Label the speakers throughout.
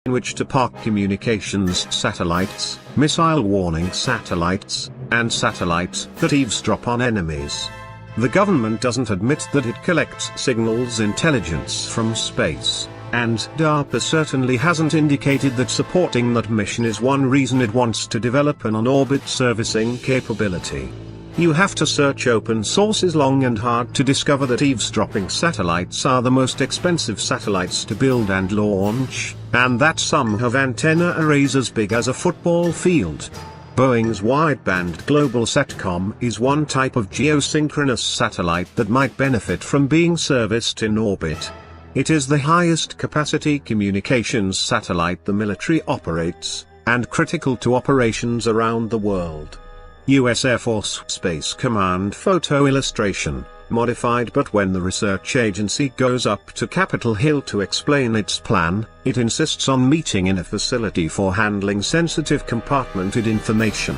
Speaker 1: in which to park communications satellites, missile warning satellites, and satellites that eavesdrop on enemies. The government doesn't admit that it collects signals intelligence from space, and DARPA certainly hasn't indicated that supporting that mission is one reason it wants to develop an on-orbit servicing capability. You have to search open sources long and hard to discover that eavesdropping satellites are the most expensive satellites to build and launch, and that some have antenna arrays as big as a football field. Boeing's wideband global satcom is one type of geosynchronous satellite that might benefit from being serviced in orbit. It is the highest capacity communications satellite the military operates, and critical to operations around the world. U.S. Air Force Space Command photo illustration, modified. But when the research agency goes up to Capitol Hill to explain its plan, it insists on meeting in a facility for handling sensitive compartmented information.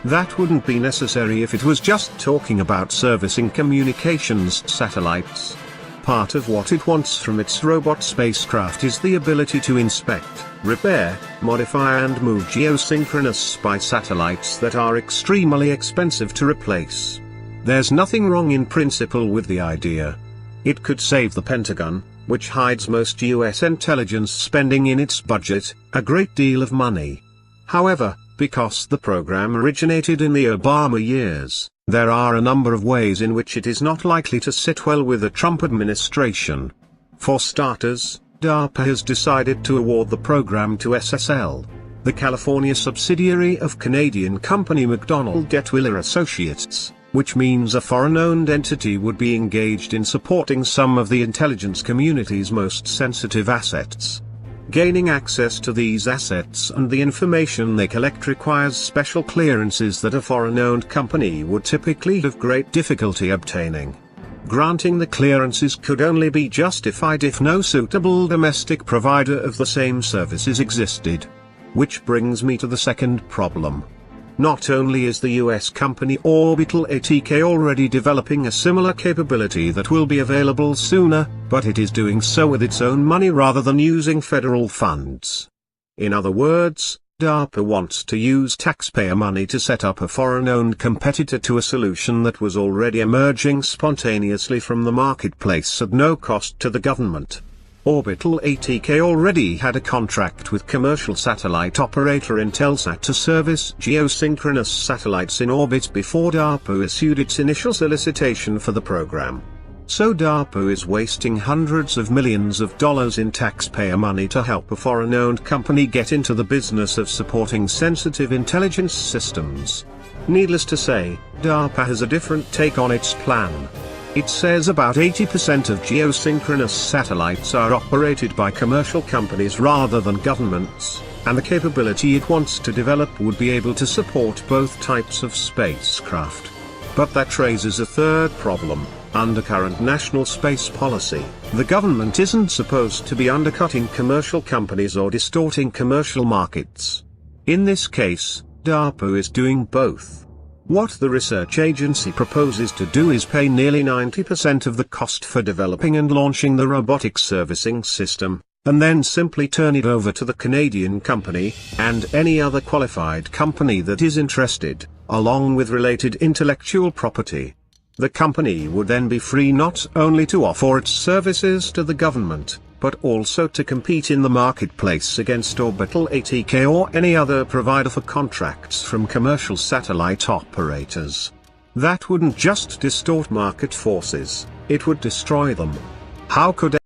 Speaker 1: That wouldn't be necessary if it was just talking about servicing communications satellites. Part of what it wants from its robot spacecraft is the ability to inspect, repair, modify and move geosynchronous spy satellites that are extremely expensive to replace. There's nothing wrong in principle with the idea. It could save the Pentagon, which hides most US intelligence spending in its budget, a great deal of money. However, because the program originated in the Obama years, there are a number of ways in which it is not likely to sit well with the Trump administration. For starters, DARPA has decided to award the program to SSL, the California subsidiary of Canadian company McDonnell Detwiller Associates, which means a foreign-owned entity would be engaged in supporting some of the intelligence community's most sensitive assets. Gaining access to these assets and the information they collect requires special clearances that a foreign-owned company would typically have great difficulty obtaining. Granting the clearances could only be justified if no suitable domestic provider of the same services existed. Which brings me to the second problem. Not only is the US company Orbital ATK already developing a similar capability that will be available sooner, but it is doing so with its own money rather than using federal funds. In other words, DARPA wants to use taxpayer money to set up a foreign-owned competitor to a solution that was already emerging spontaneously from the marketplace at no cost to the government. Orbital ATK already had a contract with commercial satellite operator Intelsat to service geosynchronous satellites in orbit before DARPA issued its initial solicitation for the program. So DARPA is wasting hundreds of millions of dollars in taxpayer money to help a foreign-owned company get into the business of supporting sensitive intelligence systems. Needless to say, DARPA has a different take on its plan. It says about 80% of geosynchronous satellites are operated by commercial companies rather than governments, and the capability it wants to develop would be able to support both types of spacecraft. But that raises a third problem. Under current national space policy, the government isn't supposed to be undercutting commercial companies or distorting commercial markets. In this case, DARPA is doing both. What the research agency proposes to do is pay nearly 90% of the cost for developing and launching the robotic servicing system, and then simply turn it over to the Canadian company, and any other qualified company that is interested, along with related intellectual property. The company would then be free not only to offer its services to the government, but also to compete in the marketplace against Orbital ATK or any other provider for contracts from commercial satellite operators. That wouldn't just distort market forces, it would destroy them. How could